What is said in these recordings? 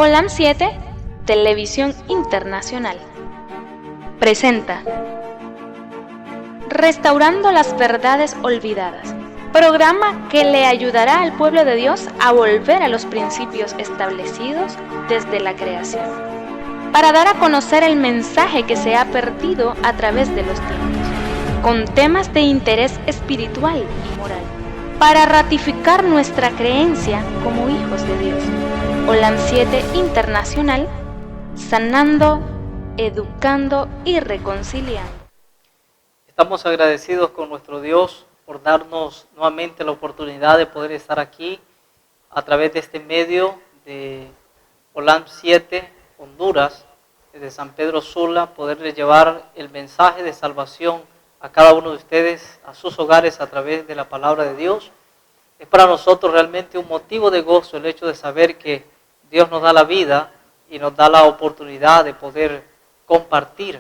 Olam 7, Televisión Internacional, presenta Restaurando las Verdades Olvidadas, programa que le ayudará al pueblo de Dios a volver a los principios establecidos desde la creación, para dar a conocer el mensaje que se ha perdido a través de los tiempos, con temas de interés espiritual y moral, para ratificar nuestra creencia como hijos de Dios. Olam 7 Internacional, sanando, educando y reconciliando. Estamos agradecidos con nuestro Dios por darnos nuevamente la oportunidad de poder estar aquí a través de este medio de Olam 7 Honduras, desde San Pedro Sula, poderles llevar el mensaje de salvación a cada uno de ustedes, a sus hogares a través de la palabra de Dios. Es para nosotros realmente un motivo de gozo el hecho de saber que Dios nos da la vida y nos da la oportunidad de poder compartir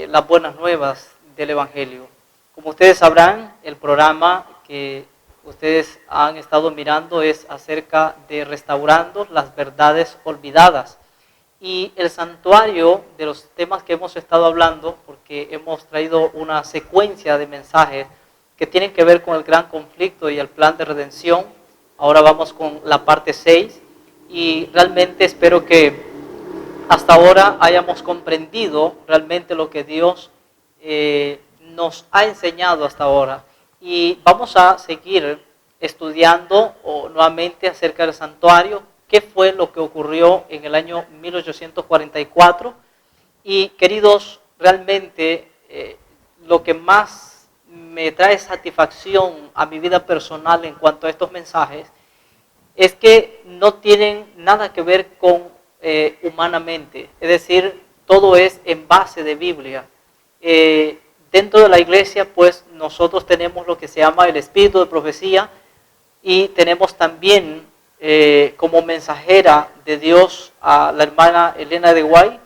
las buenas nuevas del Evangelio. Como ustedes sabrán, el programa que ustedes han estado mirando es acerca de restaurando las verdades olvidadas. Y el santuario de los temas que hemos estado hablando, porque hemos traído una secuencia de mensajes que tienen que ver con el gran conflicto y el plan de redención. Ahora vamos con la parte 6 y realmente espero que hasta ahora hayamos comprendido realmente lo que Dios nos ha enseñado hasta ahora. Y vamos a seguir estudiando nuevamente acerca del santuario, qué fue lo que ocurrió en el año 1844. Y queridos, realmente lo que más me trae satisfacción a mi vida personal en cuanto a estos mensajes es que no tienen nada que ver con humanamente, es decir, todo es en base de Biblia. Dentro de la iglesia, pues nosotros tenemos lo que se llama el espíritu de profecía y tenemos también como mensajera de Dios a la hermana Elena de Guay.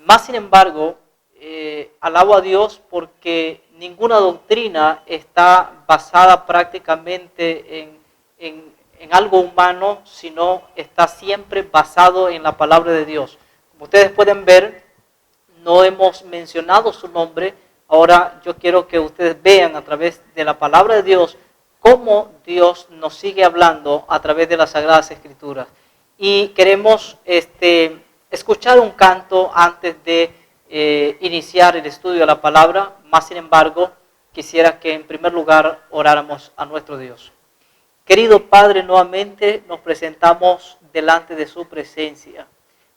Más sin embargo, alabo a Dios porque ninguna doctrina está basada prácticamente en algo humano, sino está siempre basado en la palabra de Dios. Como ustedes pueden ver, no hemos mencionado su nombre. Ahora yo quiero que ustedes vean a través de la palabra de Dios cómo Dios nos sigue hablando a través de las Sagradas Escrituras. Y queremos escuchar un canto antes de iniciar el estudio de la palabra. Más sin embargo, quisiera que en primer lugar oráramos a nuestro Dios. Querido Padre, nuevamente nos presentamos delante de su presencia.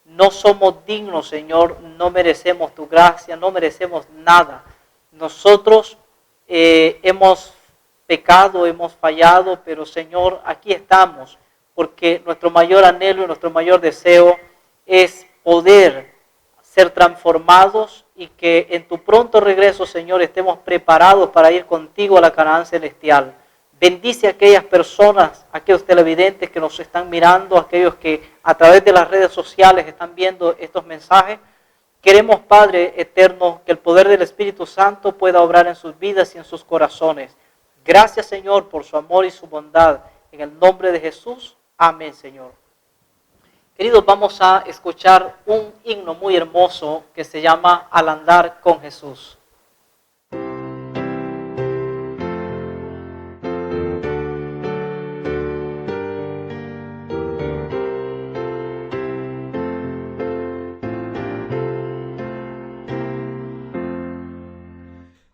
No somos dignos, Señor, no merecemos tu gracia, no merecemos nada. Nosotros hemos pecado, hemos fallado, pero Señor, aquí estamos, porque nuestro mayor anhelo y nuestro mayor deseo es poder ser transformados y que en tu pronto regreso, Señor, estemos preparados para ir contigo a la Canaán celestial. Bendice a aquellas personas, a aquellos televidentes que nos están mirando, a aquellos que a través de las redes sociales están viendo estos mensajes. Queremos, Padre eterno, que el poder del Espíritu Santo pueda obrar en sus vidas y en sus corazones. Gracias, Señor, por su amor y su bondad. En el nombre de Jesús, amén, Señor. Queridos, vamos a escuchar un himno muy hermoso que se llama Al andar con Jesús.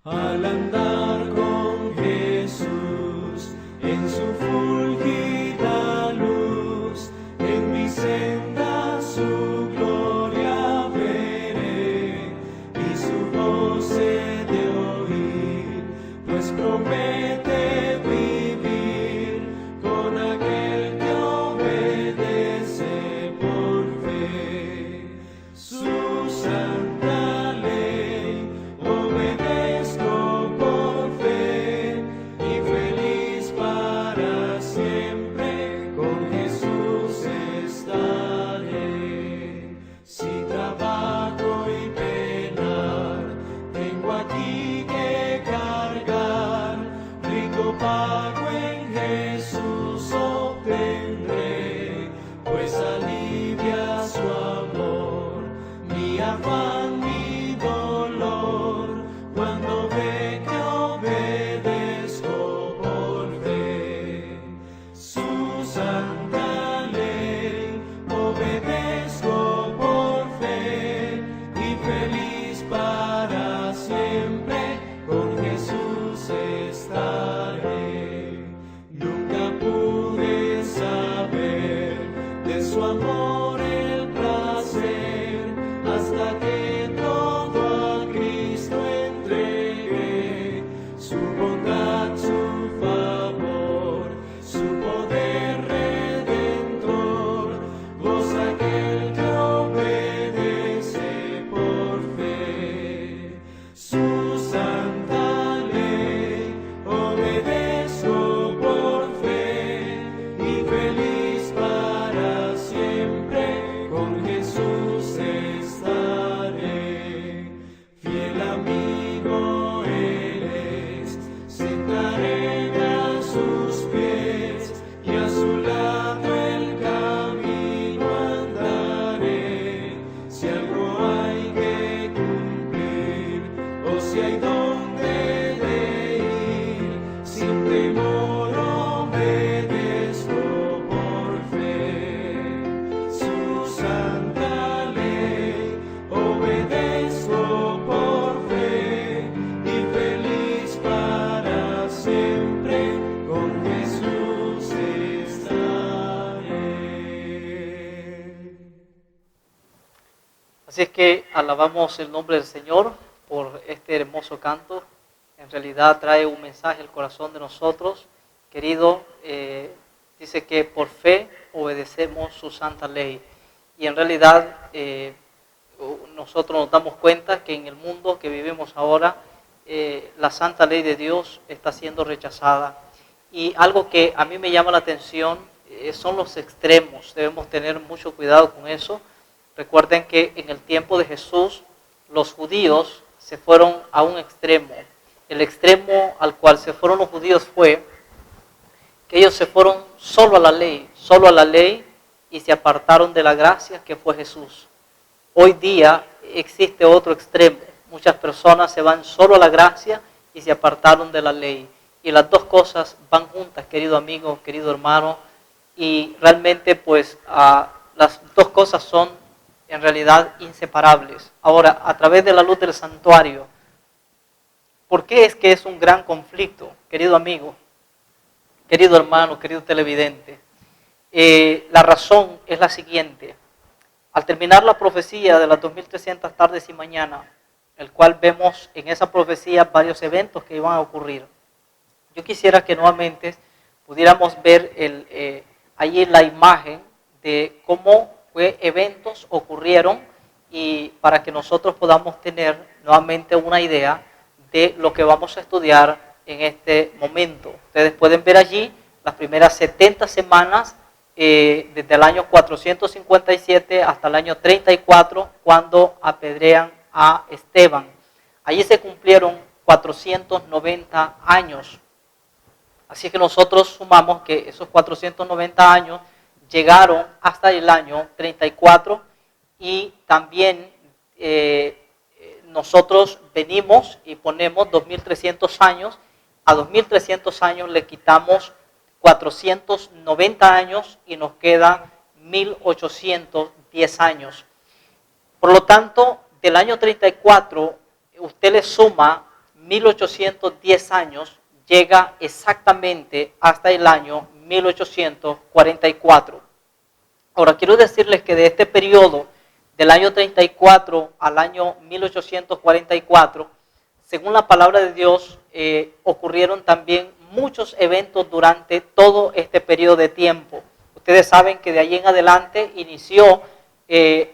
Al andar con Jesús en su fulgida luz, en mi senda su gloria veré y su voz he de oír, pues promete vivir con aquel que obedece por fe. Su santa ley obedezco por afán, mi dolor, cuando ve que obedezco por fe su santa ley, obedezco por fe y feliz para siempre con Jesús estaré. Nunca pude saber de su amor el placer hasta que todo a Cristo entregué, su bondad, su favor, su poder redentor, goza aquel que obedece por fe su santa ley, obedezco por fe y feliz para siempre con Jesús estaré. Fiel amigo Él es, sentaré a sus pies y a su lado el camino andaré. Si algo hay que cumplir o si hay donde de ir, sin temor obedezco por fe su santa ley, obedezco por fe y feliz para siempre con Jesús estaré. Así es que alabamos el nombre del Señor por este hermoso canto. En realidad trae un mensaje al corazón de nosotros. Querido, dice que por fe obedecemos su santa ley. Y en realidad nosotros nos damos cuenta que en el mundo que vivimos ahora, la santa ley de Dios está siendo rechazada. Y algo que a mí me llama la atención son los extremos. Debemos tener mucho cuidado con eso. Recuerden que en el tiempo de Jesús, los judíos se fueron a un extremo. El extremo al cual se fueron los judíos fue que ellos se fueron solo a la ley y se apartaron de la gracia que fue Jesús. Hoy día existe otro extremo. Muchas personas se van solo a la gracia y se apartaron de la ley. Y las dos cosas van juntas, querido amigo, querido hermano. Y realmente pues las dos cosas son en realidad inseparables. Ahora, a través de la luz del santuario, ¿por qué es que es un gran conflicto, querido amigo, querido hermano, querido televidente? La razón es la siguiente. Al terminar la profecía de las 2300 tardes y mañanas, el cual vemos en esa profecía varios eventos que iban a ocurrir, yo quisiera que nuevamente pudiéramos ver allí la imagen de cómo eventos ocurrieron y para que nosotros podamos tener nuevamente una idea de lo que vamos a estudiar en este momento. Ustedes pueden ver allí las primeras 70 semanas desde el año 457 hasta el año 34 cuando apedrean a Esteban. Allí se cumplieron 490 años. Así que nosotros sumamos que esos 490 años llegaron hasta el año 34 y también nosotros venimos y ponemos 2300 años. A 2300 años le quitamos 490 años y nos quedan 1810 años. Por lo tanto, del año 34, usted le suma 1810 años, llega exactamente hasta el año 1844. Ahora, quiero decirles que de este periodo, del año 34 al año 1844, según la palabra de Dios, ocurrieron también muchos eventos durante todo este periodo de tiempo. Ustedes saben que de allí en adelante inició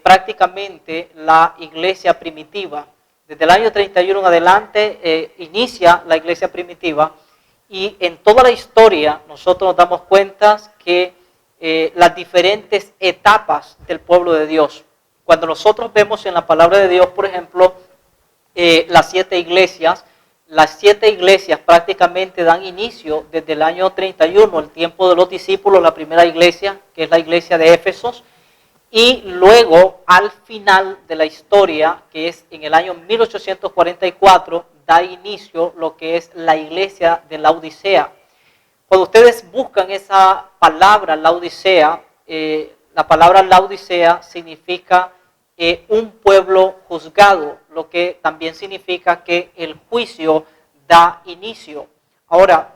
prácticamente la iglesia primitiva. Desde el año 31 en adelante inicia la iglesia primitiva y en toda la historia nosotros nos damos cuenta que las diferentes etapas del pueblo de Dios. Cuando nosotros vemos en la palabra de Dios, por ejemplo, las 7 iglesias prácticamente dan inicio desde el año 31, el tiempo de los discípulos, la primera iglesia, que es la iglesia de Éfesos, y luego al final de la historia, que es en el año 1844, da inicio lo que es la iglesia de Laodicea. Cuando ustedes buscan esa palabra Laodicea, la palabra Laodicea significa un pueblo juzgado, lo que también significa que el juicio da inicio. Ahora,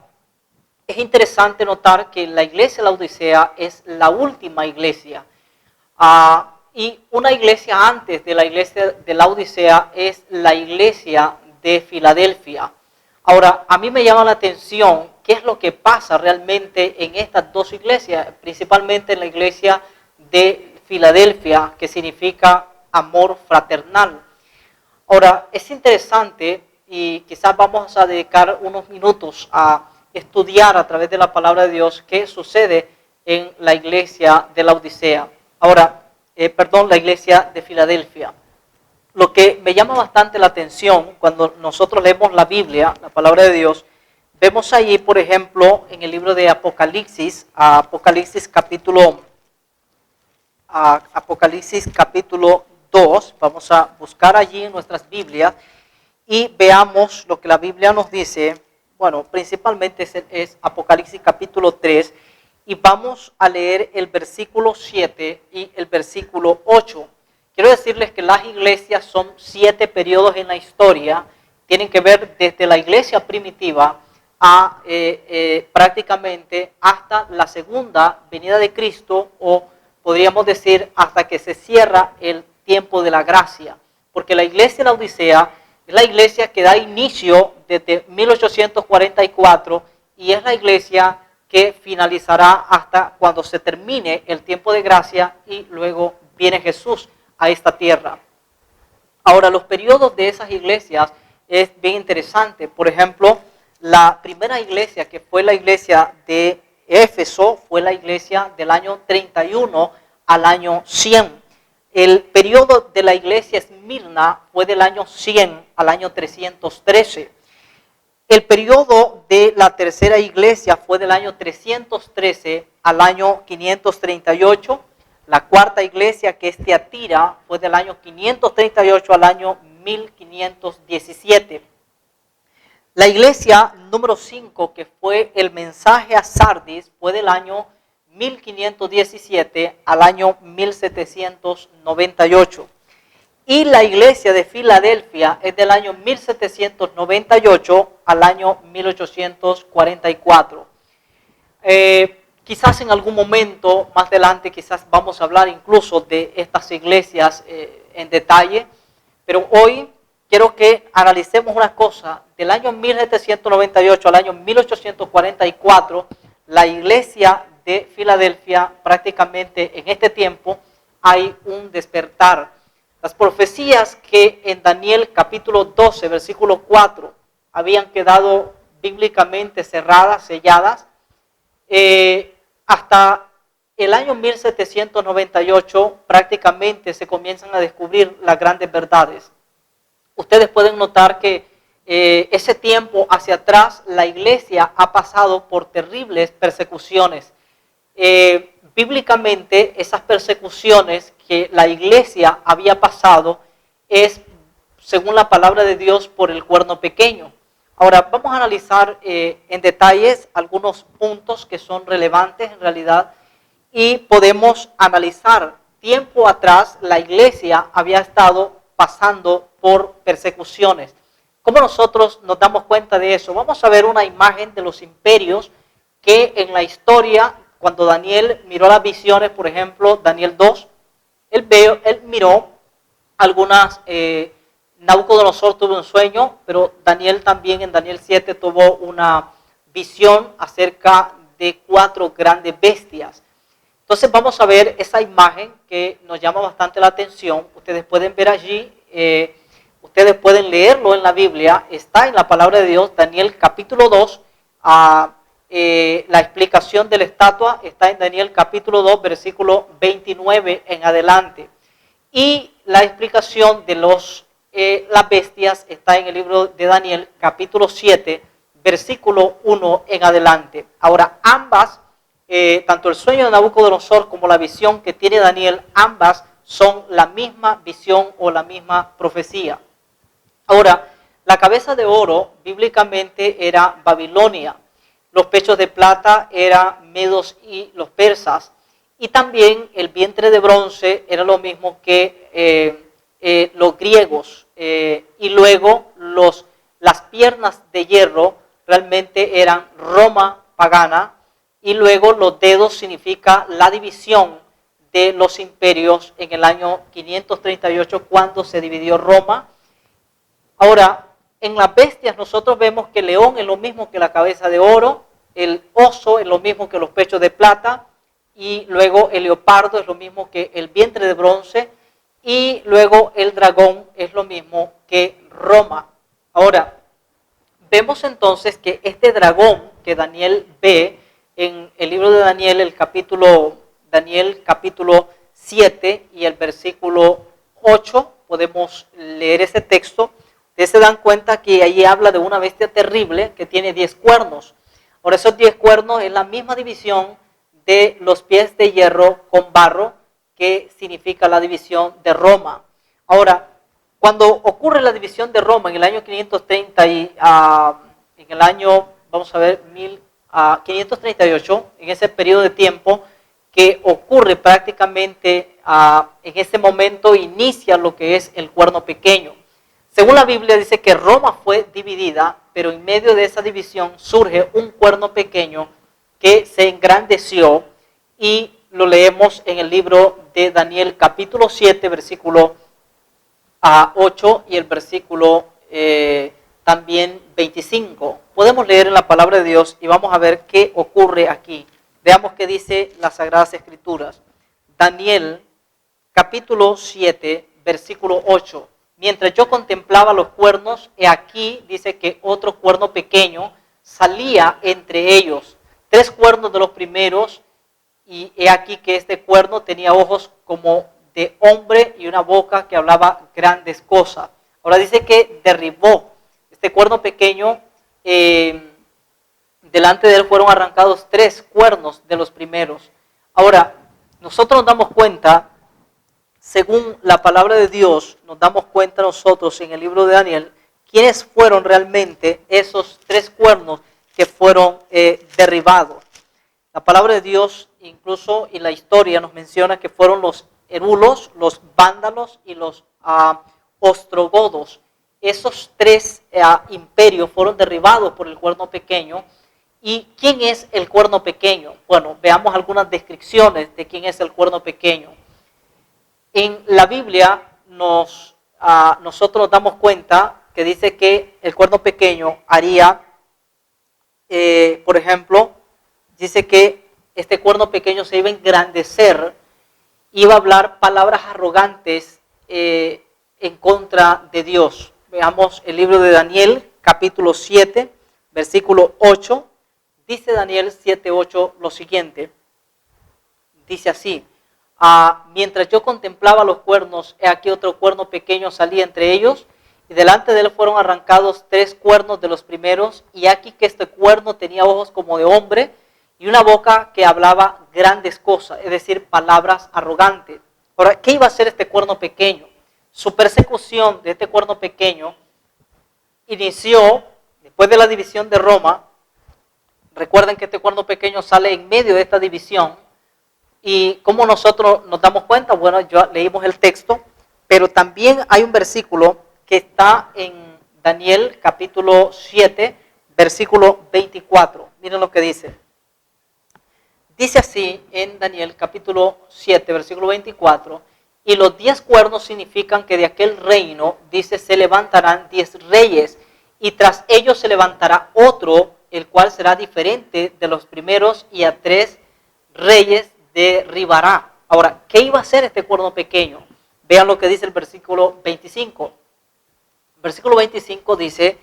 es interesante notar que la iglesia de Laodicea es la última iglesia. Y una iglesia antes de la iglesia de Laodicea es la iglesia de Filadelfia. Ahora, a mí me llama la atención qué es lo que pasa realmente en estas dos iglesias, principalmente en la iglesia de Filadelfia, que significa amor fraternal. Ahora, es interesante y quizás vamos a dedicar unos minutos a estudiar a través de la palabra de Dios qué sucede en la iglesia de Laodicea. Ahora, la iglesia de Filadelfia. Lo que me llama bastante la atención cuando nosotros leemos la Biblia, la palabra de Dios, vemos allí, por ejemplo, en el libro de Apocalipsis, Apocalipsis capítulo 2, vamos a buscar allí en nuestras Biblias y veamos lo que la Biblia nos dice. Bueno, principalmente es Apocalipsis capítulo 3 y vamos a leer el versículo 7 y el versículo 8. Quiero decirles que las iglesias son 7 periodos en la historia, tienen que ver desde la iglesia primitiva a prácticamente hasta la segunda venida de Cristo, o podríamos decir hasta que se cierra el tiempo de la gracia, porque la iglesia de la Odisea es la iglesia que da inicio desde 1844 y es la iglesia que finalizará hasta cuando se termine el tiempo de gracia y luego viene Jesús a esta tierra. Ahora, los periodos de esas iglesias es bien interesante. Por ejemplo, la primera iglesia, que fue la iglesia de Éfeso, fue la iglesia del año 31 al año 100. El periodo de la iglesia Esmirna fue del año 100 al año 313. El periodo de la tercera iglesia fue del año 313 al año 538. La cuarta iglesia, que es Tiatira, fue del año 538 al año 1517. La iglesia número 5, que fue el mensaje a Sardis, fue del año 1517 al año 1798. Y la iglesia de Filadelfia es del año 1798 al año 1844. Quizás en algún momento más adelante, quizás vamos a hablar incluso de estas iglesias en detalle, pero hoy quiero que analicemos una cosa. Del año 1798 al año 1844, la iglesia de Filadelfia, prácticamente en este tiempo hay un despertar. Las profecías que en Daniel capítulo 12, versículo 4, habían quedado bíblicamente cerradas, selladas, hasta el año 1798 prácticamente se comienzan a descubrir las grandes verdades. Ustedes pueden notar que ese tiempo hacia atrás la iglesia ha pasado por terribles persecuciones. Bíblicamente esas persecuciones que la iglesia había pasado es, según la palabra de Dios, por el cuerno pequeño. Ahora vamos a analizar en detalles algunos puntos que son relevantes en realidad y podemos analizar. Tiempo atrás la iglesia había estado pasando por persecuciones. ¿Cómo nosotros nos damos cuenta de eso? Vamos a ver una imagen de los imperios que en la historia, cuando Daniel miró las visiones, por ejemplo, Daniel 2, él miró algunas, Nabucodonosor tuvo un sueño, pero Daniel también en Daniel 7 tuvo una visión acerca de 4 grandes bestias. Entonces vamos a ver esa imagen que nos llama bastante la atención. Ustedes pueden ver allí, ustedes pueden leerlo en la Biblia, está en la palabra de Dios, Daniel capítulo 2, la explicación de la estatua está en Daniel capítulo 2, versículo 29 en adelante. Y la explicación de las bestias está en el libro de Daniel capítulo 7, versículo 1 en adelante. Ahora, ambas tanto el sueño de Nabucodonosor como la visión que tiene Daniel, ambas son la misma visión o la misma profecía. Ahora, la cabeza de oro bíblicamente era Babilonia, los pechos de plata eran Medos y los persas, y también el vientre de bronce era lo mismo que los griegos, y luego las piernas de hierro realmente eran Roma pagana, y luego los dedos significa la división de los imperios en el año 538 cuando se dividió Roma. Ahora, en las bestias nosotros vemos que el león es lo mismo que la cabeza de oro, el oso es lo mismo que los pechos de plata, y luego el leopardo es lo mismo que el vientre de bronce, y luego el dragón es lo mismo que Roma. Ahora, vemos entonces que este dragón que Daniel ve en el libro de Daniel, Daniel capítulo 7 y el versículo 8, podemos leer ese texto. Ustedes se dan cuenta que ahí habla de una bestia terrible que tiene 10 cuernos. Ahora, esos 10 cuernos es la misma división de los pies de hierro con barro, que significa la división de Roma. Ahora, cuando ocurre la división de Roma en el año 530 y en el año, vamos a ver, 538, en ese periodo de tiempo que ocurre prácticamente en ese momento, inicia lo que es el cuerno pequeño. Según la Biblia dice que Roma fue dividida, pero en medio de esa división surge un cuerno pequeño que se engrandeció, y lo leemos en el libro de Daniel capítulo 7, versículo 8 y el versículo también 25. Podemos leer en la palabra de Dios y vamos a ver qué ocurre aquí. Veamos qué dice las Sagradas Escrituras. Daniel capítulo 7, versículo 8. Mientras yo contemplaba los cuernos, he aquí, dice que otro cuerno pequeño salía entre ellos. 3 cuernos de los primeros, y he aquí que este cuerno tenía ojos como de hombre y una boca que hablaba grandes cosas. Ahora dice que derribó este cuerno pequeño, delante de él fueron arrancados 3 cuernos de los primeros. Ahora, nosotros nos damos cuenta, según la palabra de Dios, nos damos cuenta nosotros en el libro de Daniel, quiénes fueron realmente esos 3 cuernos que fueron derribados. La palabra de Dios, incluso en la historia, nos menciona que fueron los erulos, los vándalos y los ostrogodos. Esos 3 imperios fueron derribados por el cuerno pequeño. ¿Y quién es el cuerno pequeño? Bueno, veamos algunas descripciones de quién es el cuerno pequeño. En la Biblia nosotros nos damos cuenta que dice que el cuerno pequeño haría, por ejemplo, dice que este cuerno pequeño se iba a engrandecer, iba a hablar palabras arrogantes en contra de Dios. Veamos el libro de Daniel, capítulo 7, versículo 8. Dice Daniel 7:8 lo siguiente. Dice así: mientras yo contemplaba los cuernos, he aquí otro cuerno pequeño salía entre ellos, y delante de él fueron arrancados 3 cuernos de los primeros, y aquí que este cuerno tenía ojos como de hombre, y una boca que hablaba grandes cosas, es decir, palabras arrogantes. Ahora, ¿qué iba a hacer este cuerno pequeño? Su persecución de este cuerno pequeño inició después de la división de Roma. Recuerden que este cuerno pequeño sale en medio de esta división. ¿Y cómo nosotros nos damos cuenta? Bueno, ya leímos el texto, pero también hay un versículo que está en Daniel capítulo 7, versículo 24. Miren lo que dice. Dice así en Daniel capítulo 7, versículo 24, y los 10 cuernos significan que de aquel reino, dice, se levantarán 10 reyes, y tras ellos se levantará otro, el cual será diferente de los primeros, y a 3 reyes derribará. Ahora, ¿qué iba a hacer este cuerno pequeño? Vean lo que dice el versículo 25. El versículo 25 dice: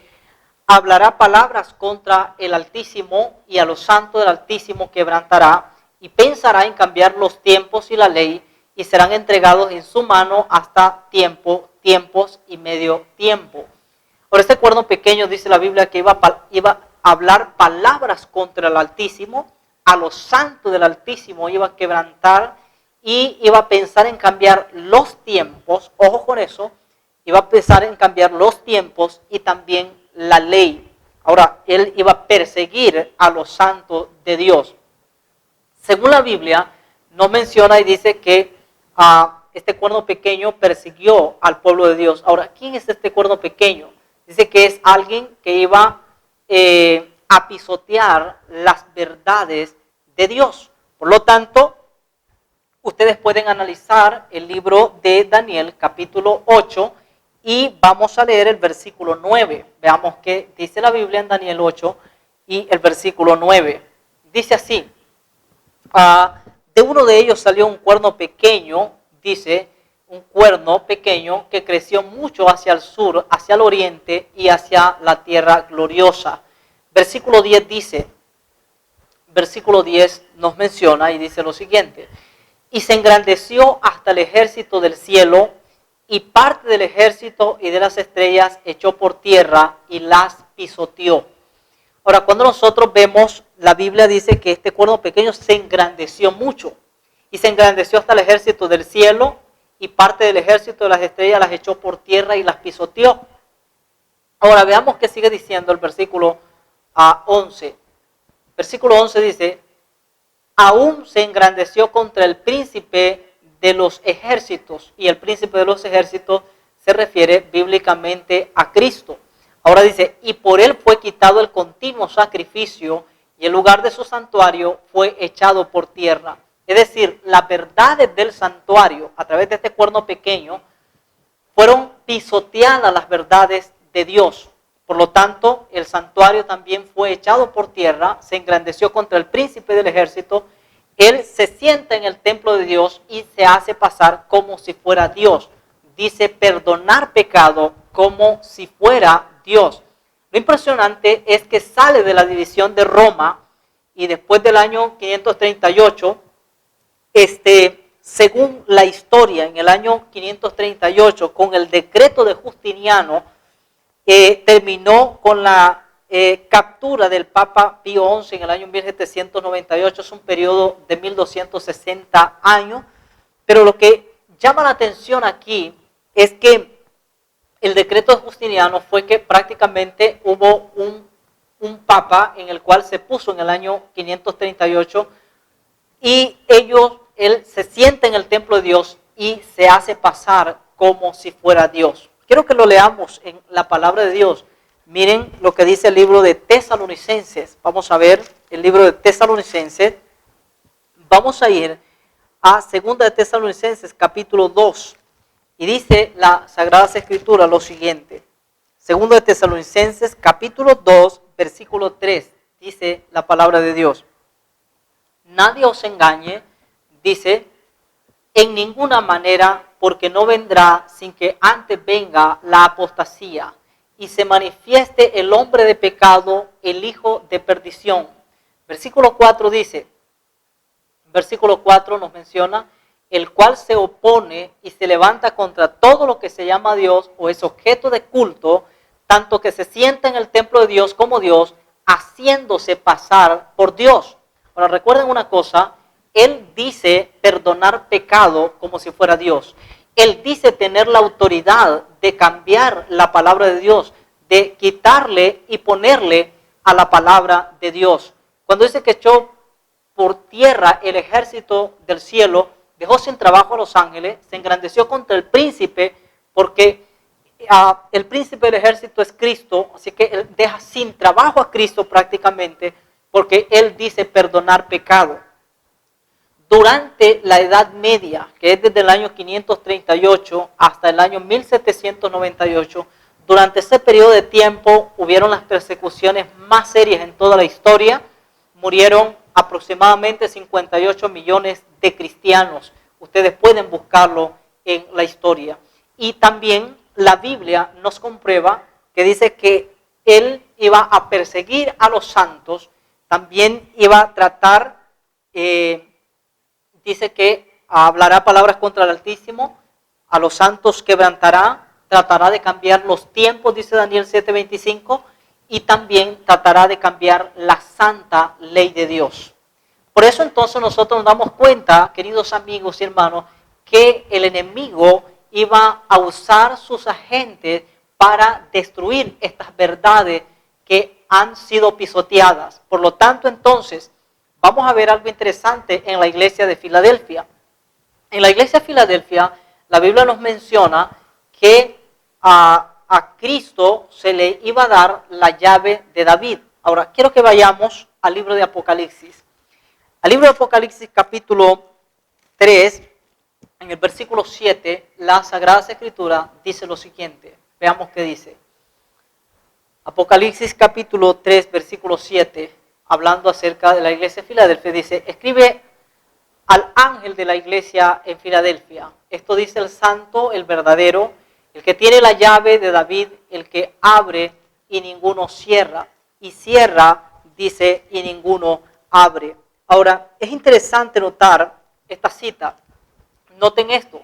hablará palabras contra el Altísimo, y a los santos del Altísimo quebrantará, y pensará en cambiar los tiempos y la ley, y serán entregados en su mano hasta tiempos y medio tiempo. Por este cuerno pequeño dice la Biblia que iba a hablar palabras contra el Altísimo, a los santos del Altísimo, iba a quebrantar y iba a pensar en cambiar los tiempos, ojo con eso, iba a pensar en cambiar los tiempos y también la ley. Ahora, él iba a perseguir a los santos de Dios. Según la Biblia, nos menciona y dice que este cuerno pequeño persiguió al pueblo de Dios. Ahora, ¿quién es este cuerno pequeño? Dice que es alguien que iba a pisotear las verdades de Dios. Por lo tanto, ustedes pueden analizar el libro de Daniel, capítulo 8, y vamos a leer el versículo 9. Veamos qué dice la Biblia en Daniel 8 y el versículo 9. Dice así, de uno de ellos salió un cuerno pequeño, dice, un cuerno pequeño que creció mucho hacia el sur, hacia el oriente y hacia la tierra gloriosa. Versículo 10 dice, versículo 10 nos menciona y dice lo siguiente, y se engrandeció hasta el ejército del cielo, y parte del ejército y de las estrellas echó por tierra y las pisoteó. Ahora, cuando nosotros vemos, la Biblia dice que este cuerno pequeño se engrandeció mucho, y se engrandeció hasta el ejército del cielo, y parte del ejército de las estrellas las echó por tierra y las pisoteó. Ahora, veamos qué sigue diciendo el versículo 11. Versículo 11 dice, aún se engrandeció contra el príncipe de los ejércitos, y el príncipe de los ejércitos se refiere bíblicamente a Cristo. Ahora dice, y por él fue quitado el continuo sacrificio, y el lugar de su santuario fue echado por tierra. Es decir, las verdades del santuario, a través de este cuerno pequeño, fueron pisoteadas las verdades de Dios. Por lo tanto, el santuario también fue echado por tierra, se engrandeció contra el príncipe del ejército. Él se sienta en el templo de Dios y se hace pasar como si fuera Dios. Dice perdonar pecado como si fuera Dios. Lo impresionante es que sale de la división de Roma y después del año 538, según la historia, en el año 538, con el decreto de Justiniano, terminó con la captura del Papa Pío XI en el año 1798. Es un periodo de 1260 años, pero lo que llama la atención aquí es que el decreto de Justiniano fue que prácticamente hubo un papa en el cual se puso en el año 538 y él se sienta en el templo de Dios y se hace pasar como si fuera Dios. Quiero que lo leamos en la palabra de Dios. Miren lo que dice el libro de Tesalonicenses. Vamos a ver el libro de Tesalonicenses. Vamos a ir a 2 de Tesalonicenses, capítulo 2. Y dice la Sagrada Escritura lo siguiente. 2 de Tesalonicenses, capítulo 2, versículo 3. Dice la palabra de Dios. Nadie os engañe, dice, en ninguna manera, porque no vendrá sin que antes venga la apostasía y se manifieste el hombre de pecado, el hijo de perdición. Versículo 4 dice, versículo 4 nos menciona, el cual se opone y se levanta contra todo lo que se llama Dios o es objeto de culto, tanto que se sienta en el templo de Dios como Dios, haciéndose pasar por Dios. Ahora recuerden una cosa, Él dice perdonar pecado como si fuera Dios. Él dice tener la autoridad de cambiar la palabra de Dios, de quitarle y ponerle a la palabra de Dios. Cuando dice que echó por tierra el ejército del cielo, dejó sin trabajo a los ángeles, se engrandeció contra el príncipe, porque el príncipe del ejército es Cristo, así que él deja sin trabajo a Cristo prácticamente, porque él dice perdonar pecado. Durante la Edad Media, que es desde el año 538 hasta el año 1798, durante ese periodo de tiempo hubieron las persecuciones más serias en toda la historia. Murieron aproximadamente 58 millones de cristianos. Ustedes pueden buscarlo en la historia. Y también la Biblia nos comprueba que dice que él iba a perseguir a los santos, también iba a tratar, dice que hablará palabras contra el Altísimo, a los santos quebrantará, tratará de cambiar los tiempos, dice Daniel 7:25, y también tratará de cambiar la santa ley de Dios. Por eso entonces nosotros nos damos cuenta, queridos amigos y hermanos, que el enemigo iba a usar sus agentes para destruir estas verdades que han sido pisoteadas. Por lo tanto, entonces, vamos a ver algo interesante en la iglesia de Filadelfia. En la iglesia de Filadelfia, la Biblia nos menciona que a Cristo se le iba a dar la llave de David. Ahora, quiero que vayamos al libro de Apocalipsis. Al libro de Apocalipsis capítulo 3, en el versículo 7, la Sagrada Escritura dice lo siguiente. Veamos qué dice. Apocalipsis capítulo 3, versículo 7, hablando acerca de la iglesia de Filadelfia, dice, escribe al ángel de la iglesia en Filadelfia. Esto dice el santo, el verdadero, el que tiene la llave de David, el que abre y ninguno cierra. Y cierra, dice, y ninguno abre. Ahora, es interesante notar esta cita. Noten esto.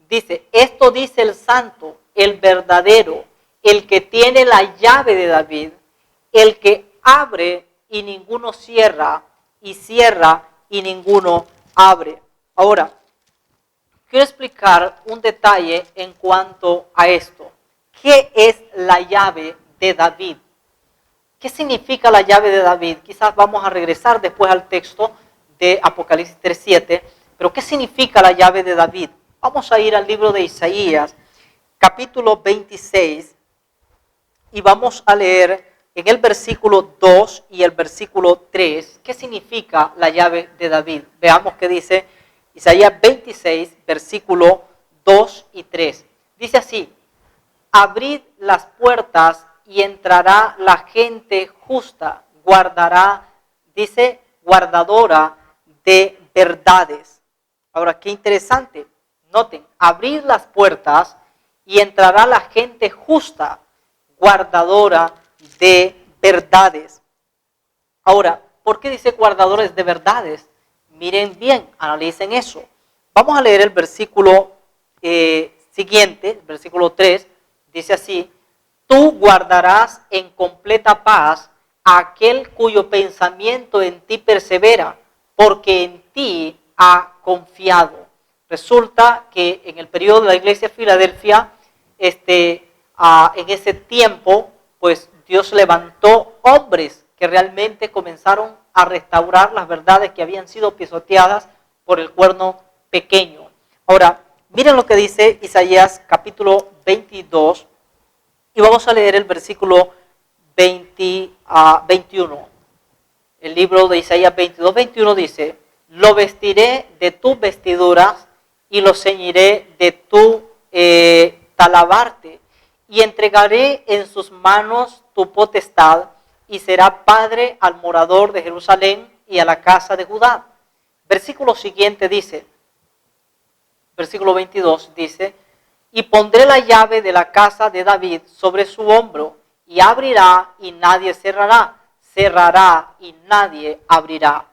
Dice, esto dice el santo, el verdadero, el que tiene la llave de David, el que abre y ninguno cierra, y cierra y ninguno abre. Ahora, quiero explicar un detalle en cuanto a esto. ¿Qué es la llave de David? ¿Qué significa la llave de David? Quizás vamos a regresar después al texto de Apocalipsis 3:7, pero ¿qué significa la llave de David? Vamos a ir al libro de Isaías, capítulo 26, y vamos a leer en el versículo 2 y el versículo 3, ¿qué significa la llave de David? Veamos qué dice Isaías 26, versículo 2 y 3. Dice así, abrid las puertas y entrará la gente justa, guardará, dice, guardadora de verdades. Ahora, qué interesante. Noten, abrir las puertas y entrará la gente justa, guardadora de verdades. Ahora, ¿por qué dice guardadores de verdades? Miren bien, analicen eso. Vamos a leer el versículo siguiente, versículo 3, dice así, tú guardarás en completa paz a aquel cuyo pensamiento en ti persevera, porque en ti ha confiado. Resulta que en el periodo de la iglesia de Filadelfia, en ese tiempo, pues Dios levantó hombres que realmente comenzaron a restaurar las verdades que habían sido pisoteadas por el cuerno pequeño. Ahora, miren lo que dice Isaías capítulo 22 y vamos a leer el versículo 21. El libro de Isaías 22, 21 dice, lo vestiré de tus vestiduras y lo ceñiré de tu talabarte y entregaré en sus manos tu potestad y será padre al morador de Jerusalén y a la casa de Judá. Versículo siguiente dice, versículo 22 dice, y pondré la llave de la casa de David sobre su hombro y abrirá y nadie cerrará, cerrará y nadie abrirá.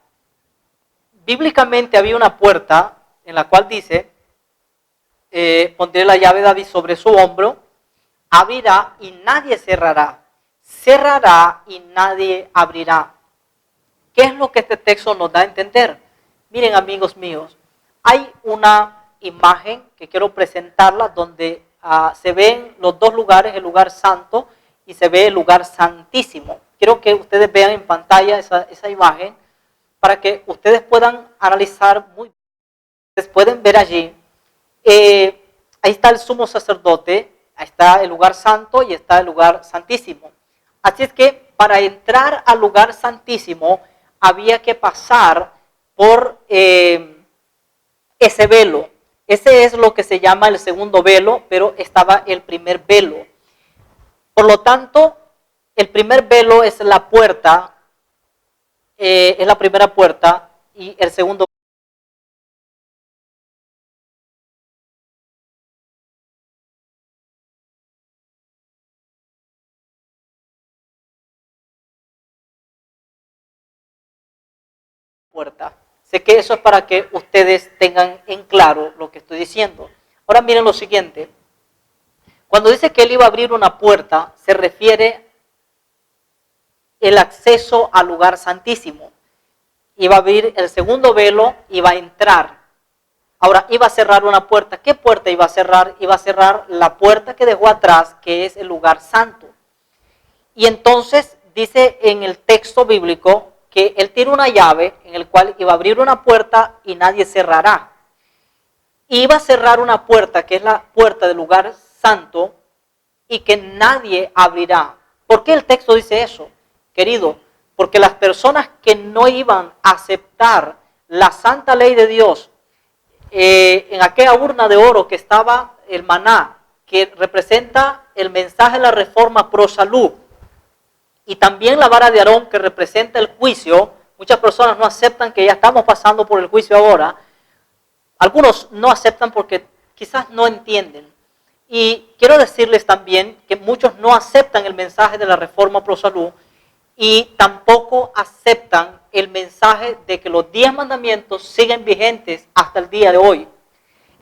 Bíblicamente había una puerta en la cual dice, pondré la llave de David sobre su hombro, abrirá y nadie cerrará, cerrará y nadie abrirá. ¿Qué es lo que este texto nos da a entender? Miren, amigos míos, hay una imagen que quiero presentarla donde se ven los dos lugares, el lugar santo y se ve el lugar santísimo. Quiero que ustedes vean en pantalla esa imagen para que ustedes puedan analizar muy bien. Ustedes pueden ver allí, ahí está el sumo sacerdote, ahí está el lugar santo y está el lugar santísimo. Así es que para entrar al lugar santísimo había que pasar por ese velo. Ese es lo que se llama el segundo velo, pero estaba el primer velo. Por lo tanto, el primer velo es la puerta, es la primera puerta, y el segundo puerta. Sé que eso es para que ustedes tengan en claro lo que estoy diciendo. Ahora miren lo siguiente. Cuando dice que él iba a abrir una puerta, se refiere el acceso al lugar santísimo. iba a abrir el segundo velo, iba a entrar. Ahora iba a cerrar una puerta. ¿Qué puerta iba a cerrar? Iba a cerrar la puerta que dejó atrás, que es el lugar santo. Y entonces dice en el texto bíblico que él tiene una llave en el cual iba a abrir una puerta y nadie cerrará. Iba a cerrar una puerta que es la puerta del lugar santo y que nadie abrirá. ¿Por qué el texto dice eso, querido? Porque las personas que no iban a aceptar la santa ley de Dios, en aquella urna de oro que estaba el maná, que representa el mensaje de la reforma pro salud, y también la vara de Aarón, que representa el juicio. Muchas personas no aceptan que ya estamos pasando por el juicio ahora. Algunos no aceptan porque quizás no entienden. Y quiero decirles también que muchos no aceptan el mensaje de la reforma pro salud y tampoco aceptan el mensaje de que los 10 mandamientos siguen vigentes hasta el día de hoy.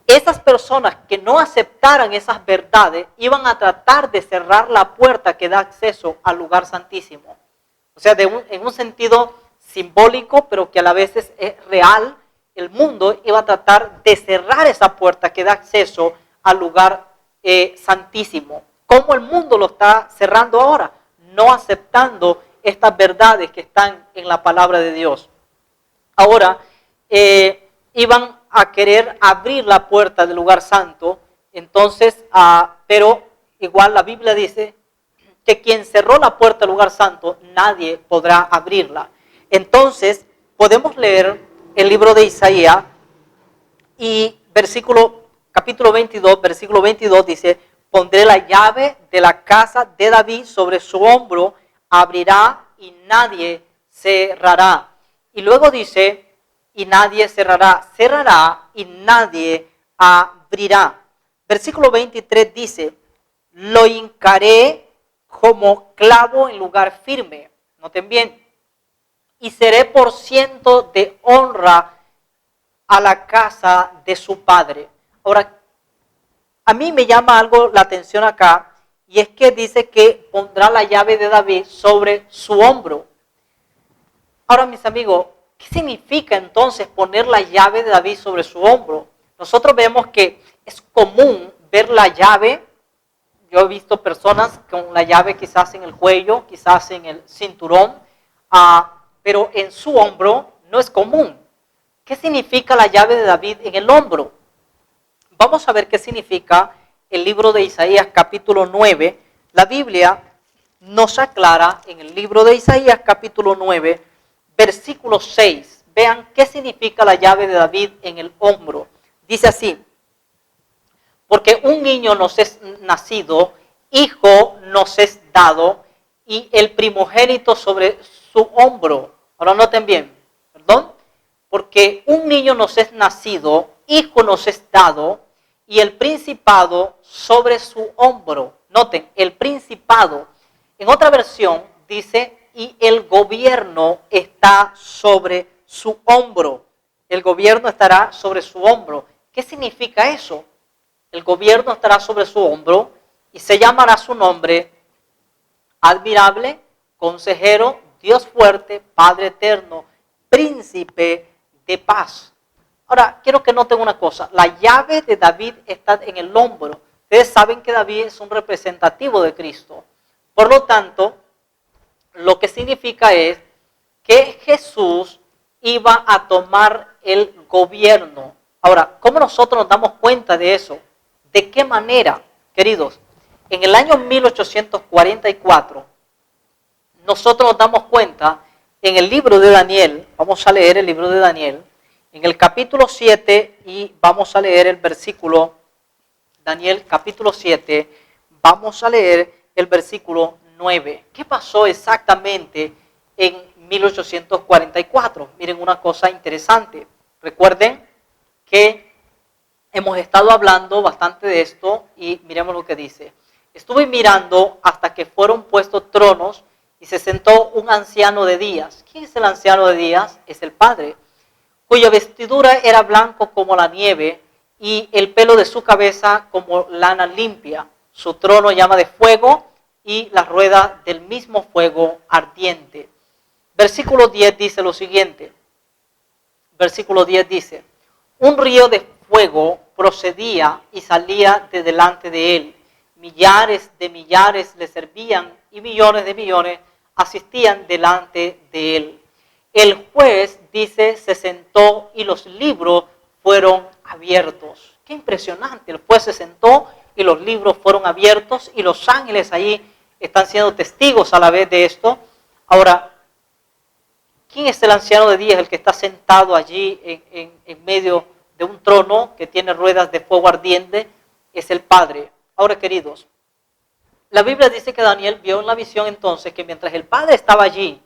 Esas personas que no aceptaran esas verdades iban a tratar de cerrar la puerta que da acceso al lugar santísimo. O sea, en un sentido simbólico, pero que a la vez es real, el mundo iba a tratar de cerrar esa puerta que da acceso al lugar santísimo. ¿Cómo el mundo lo está cerrando ahora? No aceptando estas verdades que están en la palabra de Dios. Ahora, iban a querer abrir la puerta del lugar santo, entonces, pero igual la Biblia dice que quien cerró la puerta del lugar santo, nadie podrá abrirla. Entonces, podemos leer el libro de Isaías y capítulo 22, versículo 22 dice: pondré la llave de la casa de David sobre su hombro, abrirá y nadie cerrará. Y luego dice: y nadie cerrará, cerrará y nadie abrirá. Versículo 23 dice: lo hincaré como clavo en lugar firme. Noten bien. Y seré por ciento de honra a la casa de su padre. Ahora, a mí me llama algo la atención acá, y es que dice que pondrá la llave de David sobre su hombro. Ahora, mis amigos, ¿qué significa entonces poner la llave de David sobre su hombro? Nosotros vemos que es común ver la llave. Yo he visto personas con la llave quizás en el cuello, quizás en el cinturón, pero en su hombro no es común. ¿Qué significa la llave de David en el hombro? Vamos a ver qué significa el libro de Isaías capítulo 9. La Biblia nos aclara en el libro de Isaías capítulo 9, versículo 6. Vean qué significa la llave de David en el hombro. Dice así: porque un niño nos es nacido, hijo nos es dado, y el primogénito sobre su hombro. Ahora noten bien, perdón. Porque un niño nos es nacido, hijo nos es dado, y el principado sobre su hombro. Noten, el principado. En otra versión dice: y el gobierno está sobre su hombro. El gobierno estará sobre su hombro. ¿Qué significa eso? El gobierno estará sobre su hombro y se llamará su nombre admirable, consejero, Dios fuerte, Padre eterno, príncipe de paz. Ahora, quiero que noten una cosa. La llave de David está en el hombro. Ustedes saben que David es un representativo de Cristo. Por lo tanto, lo que significa es que Jesús iba a tomar el gobierno. Ahora, ¿cómo nosotros nos damos cuenta de eso? ¿De qué manera, queridos? En el año 1844, nosotros nos damos cuenta en el libro de Daniel. Vamos a leer el libro de Daniel, en el capítulo 7, y vamos a leer el versículo, Daniel capítulo 7, vamos a leer el versículo 9. ¿Qué pasó exactamente en 1844? Miren una cosa interesante. Recuerden que hemos estado hablando bastante de esto y miremos lo que dice. Estuve mirando hasta que fueron puestos tronos y se sentó un anciano de días. ¿Quién es el anciano de días? Es el Padre, cuya vestidura era blanco como la nieve y el pelo de su cabeza como lana limpia. Su trono llama de fuego y la rueda del mismo fuego ardiente. Versículo 10 dice lo siguiente: versículo 10 dice, un río de fuego procedía y salía de delante de él. Millares de millares le servían y millones de millones asistían delante de él. El juez, dice, se sentó y los libros fueron abiertos. Qué impresionante, el juez se sentó y los libros fueron abiertos y los ángeles allí están siendo testigos a la vez de esto. Ahora, ¿quién es el anciano de días, el que está sentado allí en medio de un trono que tiene ruedas de fuego ardiente? Es el Padre. Ahora, queridos, la Biblia dice que Daniel vio en la visión entonces que mientras el Padre estaba allí,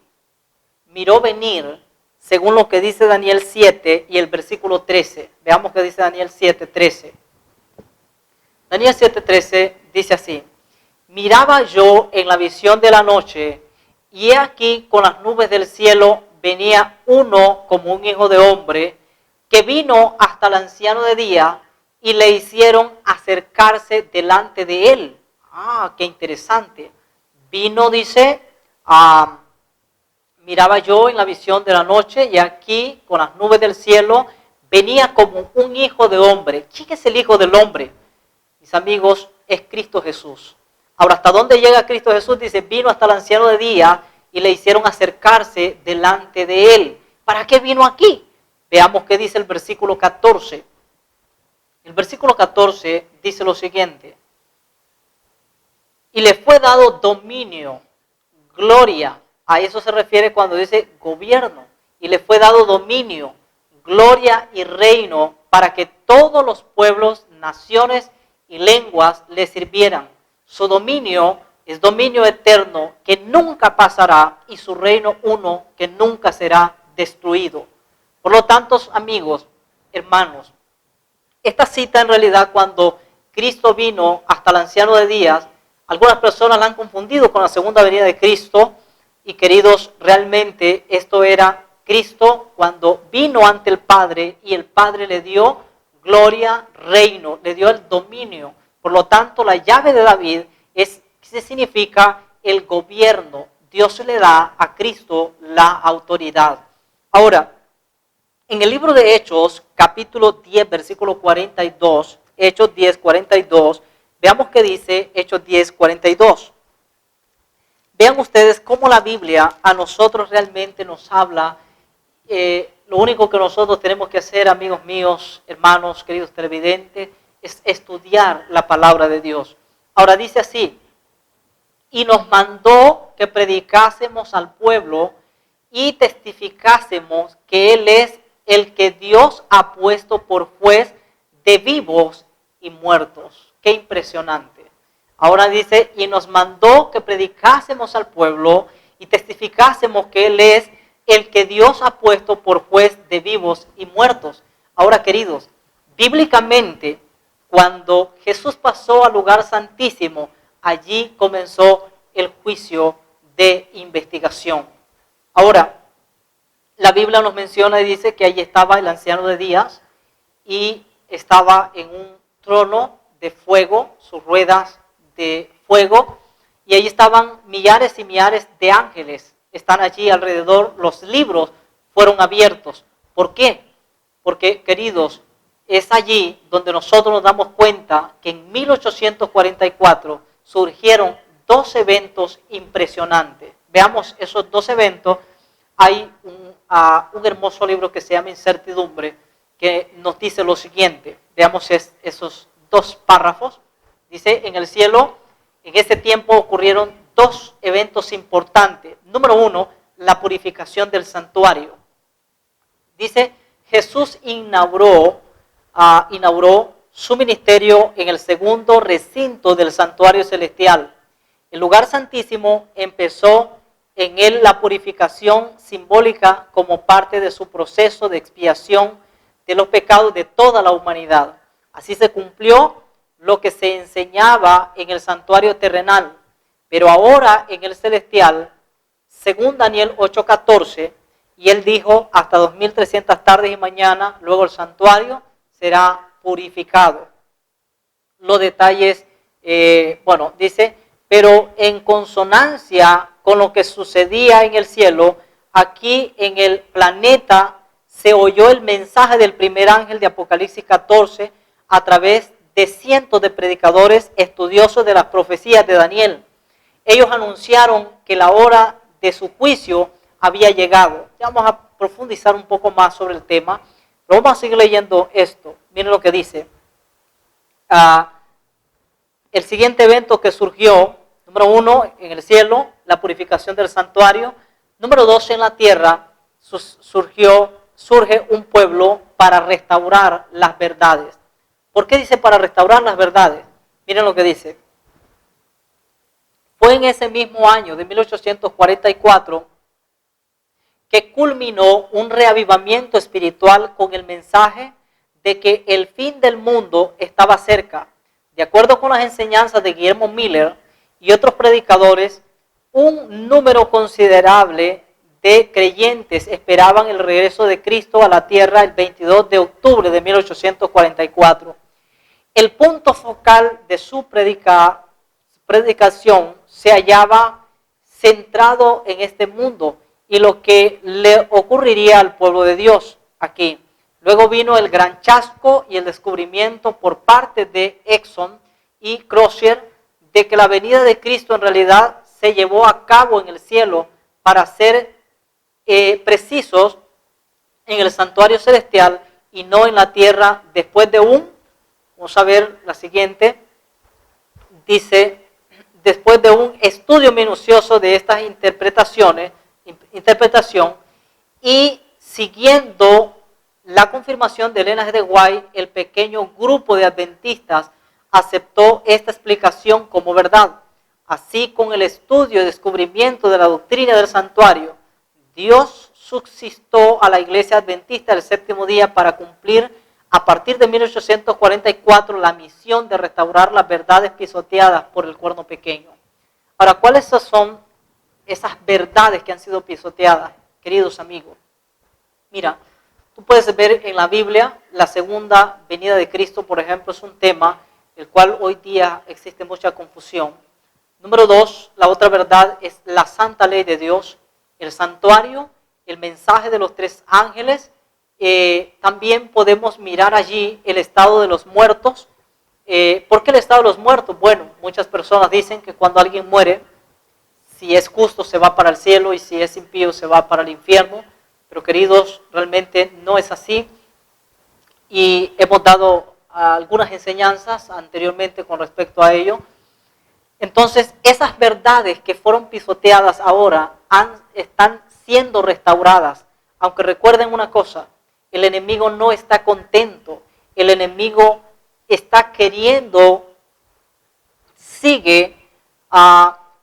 miró venir, según lo que dice Daniel 7 y el versículo 13. Veamos qué dice Daniel 7, 13. Daniel 7, 13 dice así, miraba yo en la visión de la noche, y he aquí con las nubes del cielo venía uno como un hijo de hombre, que vino hasta el anciano de día, y le hicieron acercarse delante de él. Ah, qué interesante. Vino, dice, miraba yo en la visión de la noche, y aquí con las nubes del cielo venía como un hijo de hombre. ¿Quién es el hijo del hombre? Mis amigos, es Cristo Jesús. Ahora, ¿hasta dónde llega Cristo Jesús? Dice, vino hasta el anciano de día y le hicieron acercarse delante de él. ¿Para qué vino aquí? Veamos qué dice el versículo 14. El versículo 14 dice lo siguiente. Y le fue dado dominio, gloria. A eso se refiere cuando dice gobierno. Y le fue dado dominio, gloria y reino para que todos los pueblos, naciones y lenguas le sirvieran. Su dominio es dominio eterno que nunca pasará y su reino uno que nunca será destruido. Por lo tanto, amigos, hermanos, esta cita en realidad cuando Cristo vino hasta el anciano de días, algunas personas la han confundido con la segunda venida de Cristo y queridos, realmente esto era Cristo cuando vino ante el Padre y el Padre le dio gloria, reino, le dio el dominio. Por lo tanto, la llave de David significa el gobierno. Dios le da a Cristo la autoridad. Ahora, en el libro de Hechos, capítulo 10, versículo 42, Hechos 10, 42, veamos qué dice Hechos 10, 42. Vean ustedes cómo la Biblia a nosotros realmente nos habla. Lo único que nosotros tenemos que hacer, amigos míos, hermanos, queridos televidentes, es estudiar la palabra de Dios. Ahora dice así, y nos mandó que predicásemos al pueblo y testificásemos que Él es el que Dios ha puesto por juez de vivos y muertos. Qué impresionante. Ahora dice, y nos mandó que predicásemos al pueblo y testificásemos que Él es el que Dios ha puesto por juez de vivos y muertos. Ahora, queridos, bíblicamente, cuando Jesús pasó al lugar santísimo, allí comenzó el juicio de investigación. Ahora, la Biblia nos menciona y dice que allí estaba el anciano de días y estaba en un trono de fuego, sus ruedas de fuego, y allí estaban millares y millares de ángeles. Están allí alrededor, los libros fueron abiertos. ¿Por qué? Porque, queridos, es allí donde nosotros nos damos cuenta que en 1844 surgieron dos eventos impresionantes. Veamos esos dos eventos. Hay un hermoso libro que se llama Incertidumbre, que nos dice lo siguiente. Veamos esos dos párrafos. Dice, en el cielo, en ese tiempo ocurrieron dos eventos importantes. Número uno, la purificación del santuario. Dice, Jesús inauguró su ministerio en el segundo recinto del santuario celestial. El lugar santísimo empezó en él la purificación simbólica como parte de su proceso de expiación de los pecados de toda la humanidad. Así se cumplió lo que se enseñaba en el santuario terrenal, pero ahora en el celestial, según Daniel 8:14, y él dijo, hasta 2300 tardes y mañana, luego el santuario será purificado. Los detalles, dice, pero en consonancia con lo que sucedía en el cielo, aquí en el planeta se oyó el mensaje del primer ángel de Apocalipsis 14 a través de cientos de predicadores estudiosos de las profecías de Daniel. Ellos anunciaron que la hora de su juicio había llegado. Ya vamos a profundizar un poco más sobre el tema, pero vamos a seguir leyendo esto. Miren lo que dice. El siguiente evento que surgió, número 1, en el cielo, la purificación del santuario. Número 2, en la tierra, surge un pueblo para restaurar las verdades. ¿Por qué dice para restaurar las verdades? Miren lo que dice. Fue en ese mismo año de 1844 que culminó un reavivamiento espiritual con el mensaje de que el fin del mundo estaba cerca. De acuerdo con las enseñanzas de Guillermo Miller y otros predicadores, un número considerable de creyentes esperaban el regreso de Cristo a la tierra el 22 de octubre de 1844. El punto focal de su predicación se hallaba centrado en este mundo y lo que le ocurriría al pueblo de Dios aquí. Luego vino el gran chasco y el descubrimiento por parte de Exxon y Crozier de que la venida de Cristo en realidad se llevó a cabo en el cielo, para ser precisos, en el santuario celestial y no en la tierra, después de vamos a ver la siguiente, dice, después de un estudio minucioso de estas interpretación y siguiendo la confirmación de Ellen G. de White, el pequeño grupo de adventistas aceptó esta explicación como verdad. Así, con el estudio y descubrimiento de la doctrina del santuario, Dios subsistó a la iglesia adventista el séptimo día para cumplir a partir de 1844 la misión de restaurar las verdades pisoteadas por el cuerno pequeño. Ahora, ¿cuáles son esas verdades que han sido pisoteadas, queridos amigos? Mira, tú puedes ver en la Biblia la segunda venida de Cristo, por ejemplo, es un tema el cual hoy día existe mucha confusión. Número 2, la otra verdad es la santa ley de Dios, el santuario, el mensaje de los 3 ángeles. También podemos mirar allí el estado de los muertos. ¿Por qué el estado de los muertos? Bueno, muchas personas dicen que cuando alguien muere, si es justo se va para el cielo y si es impío se va para el infierno. Pero queridos, realmente no es así. Y hemos dado algunas enseñanzas anteriormente con respecto a ello. Entonces, esas verdades que fueron pisoteadas ahora están siendo restauradas. Aunque recuerden una cosa, el enemigo no está contento. El enemigo está queriendo, sigue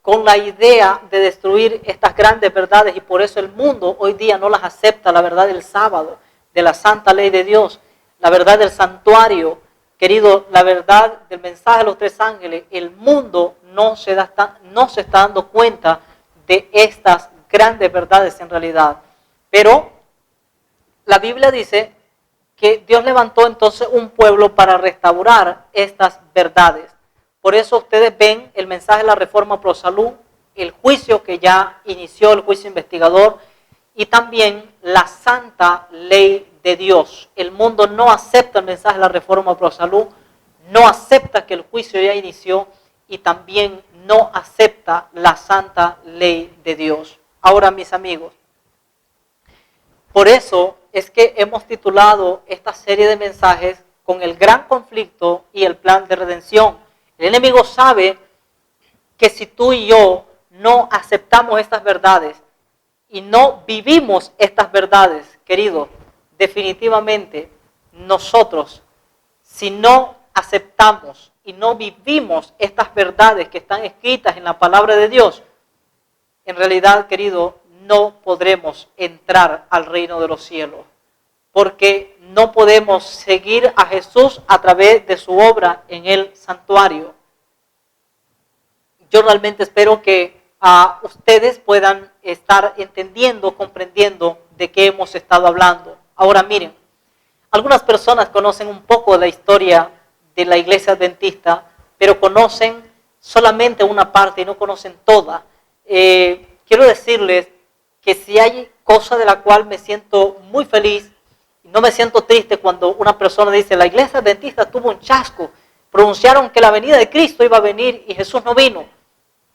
con la idea de destruir estas grandes verdades y por eso el mundo hoy día no las acepta. La verdad del sábado, de la santa ley de Dios, la verdad del santuario, querido, la verdad del mensaje de los 3 ángeles. El mundo no se está dando cuenta de estas grandes verdades en realidad. Pero la Biblia dice que Dios levantó entonces un pueblo para restaurar estas verdades. Por eso ustedes ven el mensaje de la Reforma Pro Salud, el juicio que ya inició, el juicio investigador, y también la santa ley de Dios. El mundo no acepta el mensaje de la Reforma Pro Salud, no acepta que el juicio ya inició y también no acepta la santa ley de Dios. Ahora, mis amigos, por eso es que hemos titulado esta serie de mensajes con el gran conflicto y el plan de redención. El enemigo sabe que si tú y yo no aceptamos estas verdades y no vivimos estas verdades, queridos, definitivamente nosotros, si no aceptamos y no vivimos estas verdades que están escritas en la palabra de Dios, en realidad, querido, no podremos entrar al reino de los cielos, porque no podemos seguir a Jesús a través de su obra en el santuario. Yo realmente espero que ustedes puedan estar entendiendo, comprendiendo de qué hemos estado hablando. Ahora miren, algunas personas conocen un poco de la historia de la iglesia adventista, pero conocen solamente una parte y no conocen toda. Quiero decirles que si hay cosa de la cual me siento muy feliz Y no me siento triste cuando una persona dice, la iglesia adventista tuvo un chasco, pronunciaron que la venida de Cristo iba a venir y Jesús no vino.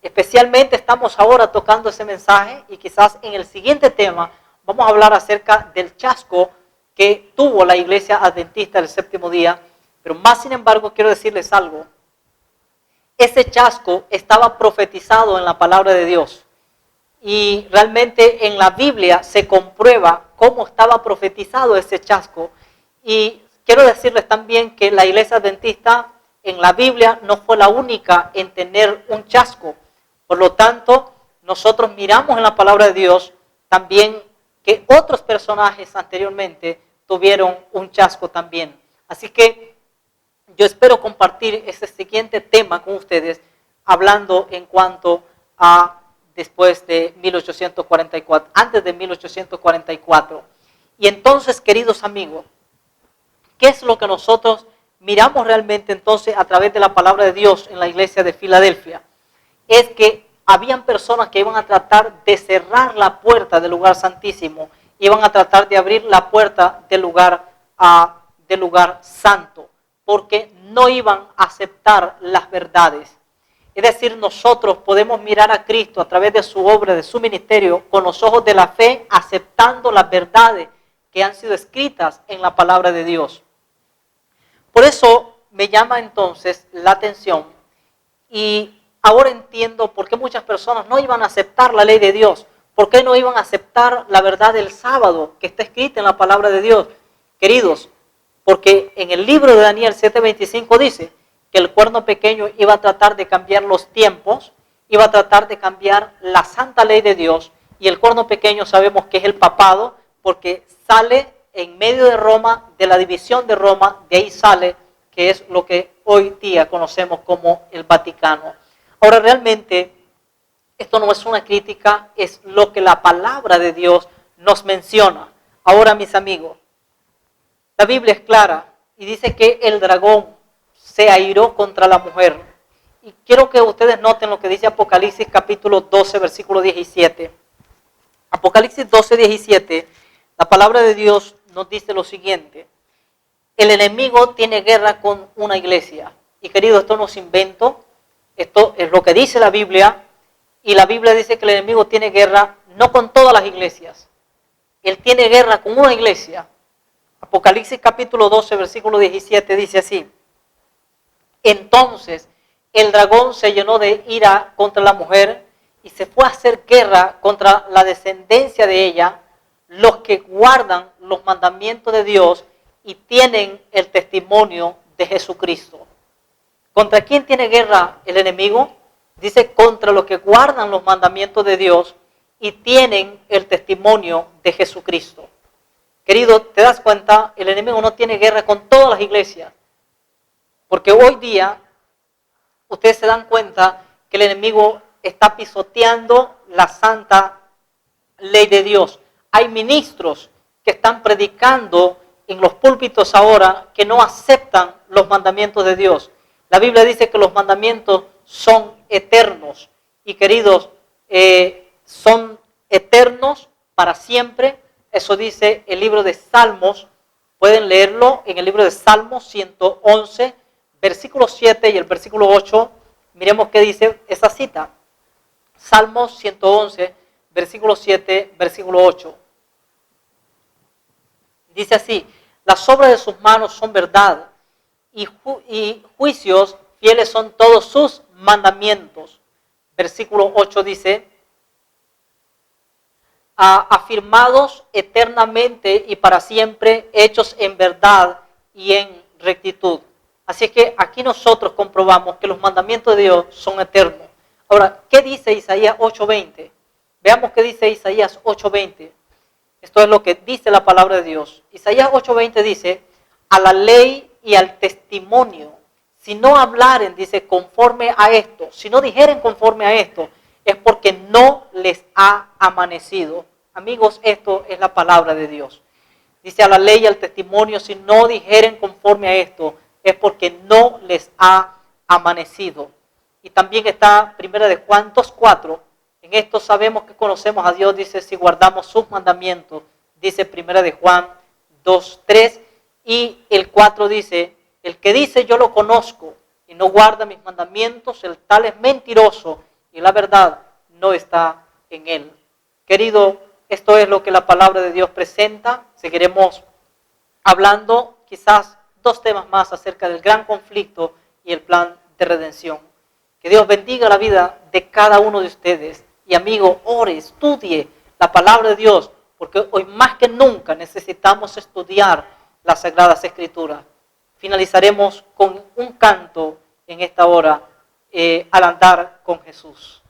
Especialmente estamos ahora tocando ese mensaje y quizás en el siguiente tema vamos a hablar acerca del chasco que tuvo la iglesia adventista el séptimo día. Pero más sin embargo quiero decirles algo. Ese chasco estaba profetizado en la palabra de Dios. Y realmente en la Biblia se comprueba cómo estaba profetizado ese chasco. Y quiero decirles también que la iglesia adventista en la Biblia no fue la única en tener un chasco. Por lo tanto, nosotros miramos en la palabra de Dios también que otros personajes anteriormente tuvieron un chasco también. Así que yo espero compartir ese siguiente tema con ustedes, hablando en cuanto a después de 1844, antes de 1844. Y entonces, queridos amigos, ¿qué es lo que nosotros miramos realmente entonces a través de la palabra de Dios en la iglesia de Filadelfia? Es que habían personas que iban a tratar de cerrar la puerta del lugar santísimo, iban a tratar de abrir la puerta del lugar santo, porque no iban a aceptar las verdades. Es decir, nosotros podemos mirar a Cristo a través de su obra, de su ministerio, con los ojos de la fe, aceptando las verdades que han sido escritas en la palabra de Dios. Por eso me llama entonces la atención y ahora entiendo por qué muchas personas no iban a aceptar la ley de Dios, por qué no iban a aceptar la verdad del sábado que está escrita en la palabra de Dios. Queridos, porque en el libro de Daniel 7:25 dice que el cuerno pequeño iba a tratar de cambiar los tiempos, iba a tratar de cambiar la santa ley de Dios, y el cuerno pequeño sabemos que es el papado, porque sale en medio de Roma, de la división de Roma, de ahí sale, que es lo que hoy día conocemos como el Vaticano. Ahora realmente, esto no es una crítica, es lo que la palabra de Dios nos menciona. Ahora, mis amigos, la Biblia es clara y dice que el dragón se airó contra la mujer. Y quiero que ustedes noten lo que dice Apocalipsis capítulo 12, versículo 17. Apocalipsis 12, 17, la palabra de Dios nos dice lo siguiente. El enemigo tiene guerra con una iglesia. Y querido, esto no es invento, esto es lo que dice la Biblia. Y la Biblia dice que el enemigo tiene guerra no con todas las iglesias. Él tiene guerra con una iglesia. Apocalipsis capítulo 12, versículo 17 dice así. Entonces el dragón se llenó de ira contra la mujer y se fue a hacer guerra contra la descendencia de ella, los que guardan los mandamientos de Dios y tienen el testimonio de Jesucristo. ¿Contra quién tiene guerra el enemigo? Dice contra los que guardan los mandamientos de Dios y tienen el testimonio de Jesucristo. Querido, ¿te das cuenta? El enemigo no tiene guerra con todas las iglesias. Porque hoy día, ustedes se dan cuenta que el enemigo está pisoteando la santa ley de Dios. Hay ministros que están predicando en los púlpitos ahora que no aceptan los mandamientos de Dios. La Biblia dice que los mandamientos son eternos. Y queridos, son eternos para siempre. Eso dice el libro de Salmos. Pueden leerlo en el libro de Salmos 111, versículo 7 y el versículo 8. Miremos qué dice esa cita. Salmos 111, versículo 7, versículo 8. Dice así, las obras de sus manos son verdad y juicios fieles son todos sus mandamientos. Versículo 8 dice, afirmados eternamente y para siempre, hechos en verdad y en rectitud. Así es que aquí nosotros comprobamos que los mandamientos de Dios son eternos. Ahora, ¿qué dice Isaías 8:20? Veamos qué dice Isaías 8:20. Esto es lo que dice la palabra de Dios. Isaías 8:20 dice, a la ley y al testimonio, si no hablaren, dice, conforme a esto, si no dijeren conforme a esto, es porque no les ha amanecido. Amigos, esto es la palabra de Dios. Dice a la ley y al testimonio, si no dijeren conforme a esto, es porque no les ha amanecido. Y también está 1 de Juan 2:4. En esto sabemos que conocemos a Dios, dice, si guardamos sus mandamientos. Dice 1 de Juan 2, 3 y el 4 dice, el que dice yo lo conozco y no guarda mis mandamientos, el tal es mentiroso y la verdad no está en él. Querido, esto es lo que la palabra de Dios presenta. Seguiremos hablando quizás 2 temas más acerca del gran conflicto y el plan de redención. Que Dios bendiga la vida de cada uno de ustedes. Y amigo, ore, estudie la palabra de Dios, porque hoy más que nunca necesitamos estudiar las Sagradas Escrituras. Finalizaremos con un canto en esta hora, al andar con Jesús.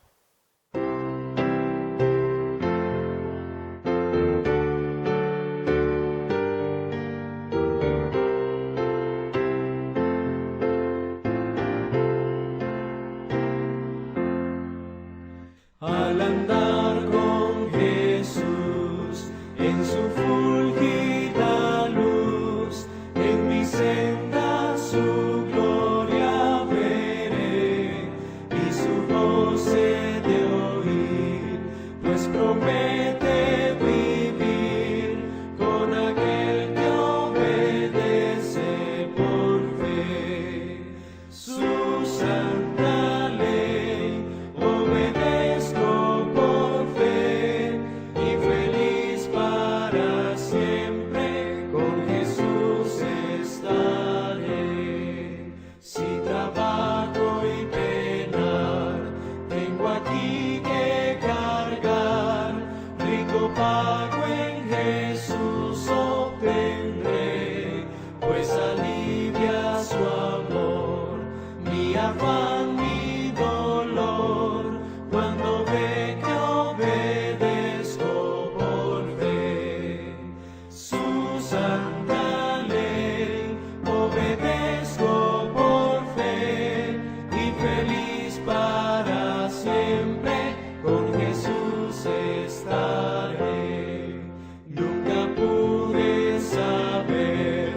Al andar con Jesús en su fulgida luz, en mi senda su gloria veré y su voz he de oír, pues promete vivir con aquel que obedece por fe su santa ley. Obedezco por fe y feliz para siempre con Jesús estaré. Si trabajo y penar, tengo aquí que cargar, rico pago en Jesús obtendré, pues alivia su amor, mi afán, mi dolor, cuando ve que obedezco por fe su santa ley. Obedezco por fe y feliz para siempre con Jesús estaré. Nunca pude saber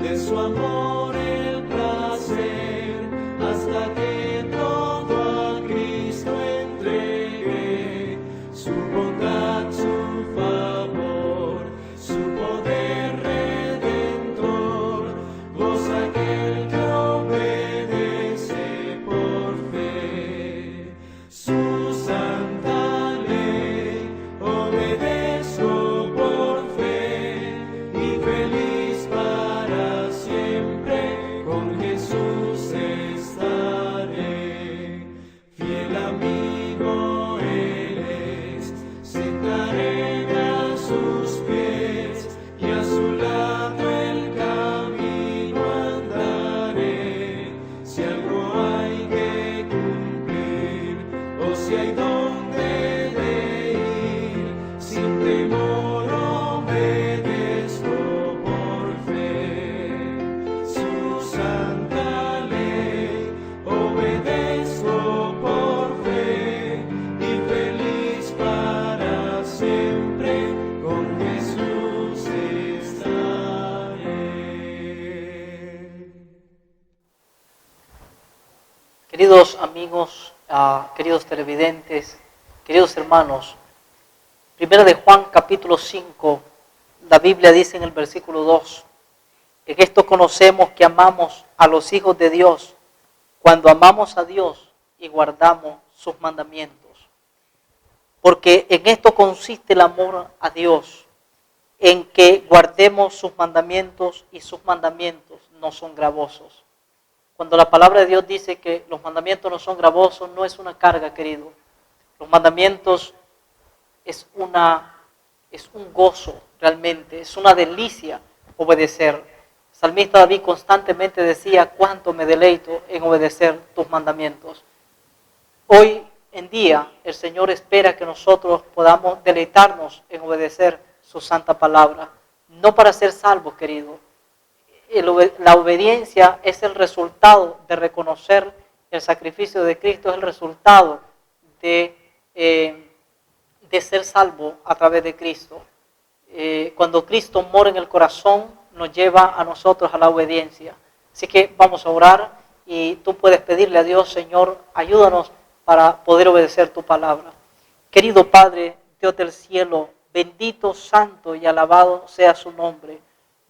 de su amor el placer hasta que todo a Cristo entregué, su bondad, su favor, su poder redentor, goza aquel que obedece por fe su santa ley. Obedezco por fe y feliz para siempre con Jesús estaré. Fiel amigo Él es, sentaré a sus pies y a su lado el camino andaré. Si algo hay que cumplir o si hay donde de ir, sin temor obedezco por fe su santa ley. Obedezco por fe y feliz para siempre con Jesús estaré. Queridos amigos, queridos televidentes, queridos hermanos, Primera de Juan capítulo 5, la Biblia dice en el versículo 2, en esto conocemos que amamos a los hijos de Dios, cuando amamos a Dios y guardamos sus mandamientos. Porque en esto consiste el amor a Dios, en que guardemos sus mandamientos y sus mandamientos no son gravosos. Cuando la palabra de Dios dice que los mandamientos no son gravosos, no es una carga, querido. Los mandamientos es un gozo realmente, es una delicia obedecer. El salmista David constantemente decía, cuánto me deleito en obedecer tus mandamientos. Hoy en día el Señor espera que nosotros podamos deleitarnos en obedecer su santa palabra, no para ser salvos, querido. La obediencia es el resultado de reconocer el sacrificio de Cristo, es el resultado de ser salvo a través de Cristo. Cuando Cristo mora en el corazón, nos lleva a nosotros a la obediencia. Así que vamos a orar y tú puedes pedirle a Dios, Señor, ayúdanos para poder obedecer tu palabra. Querido Padre, Dios del cielo, bendito, santo y alabado sea su nombre.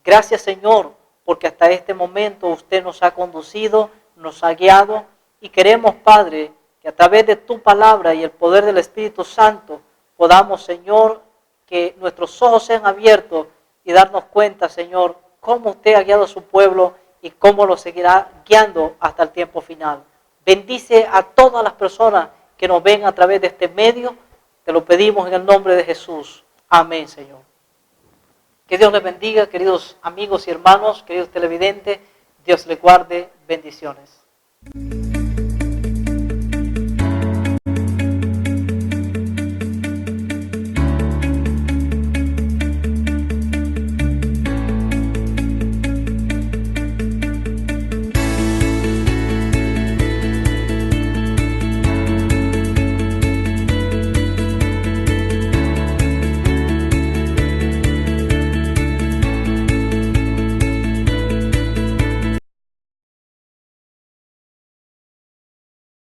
Gracias, Señor, porque hasta este momento usted nos ha conducido, nos ha guiado y queremos, Padre, que a través de tu palabra y el poder del Espíritu Santo podamos, Señor, que nuestros ojos sean abiertos y darnos cuenta, Señor, cómo usted ha guiado a su pueblo y cómo lo seguirá guiando hasta el tiempo final. Bendice a todas las personas que nos ven a través de este medio. Te lo pedimos en el nombre de Jesús. Amén, Señor. Que Dios les bendiga, queridos amigos y hermanos, queridos televidentes. Dios les guarde. Bendiciones.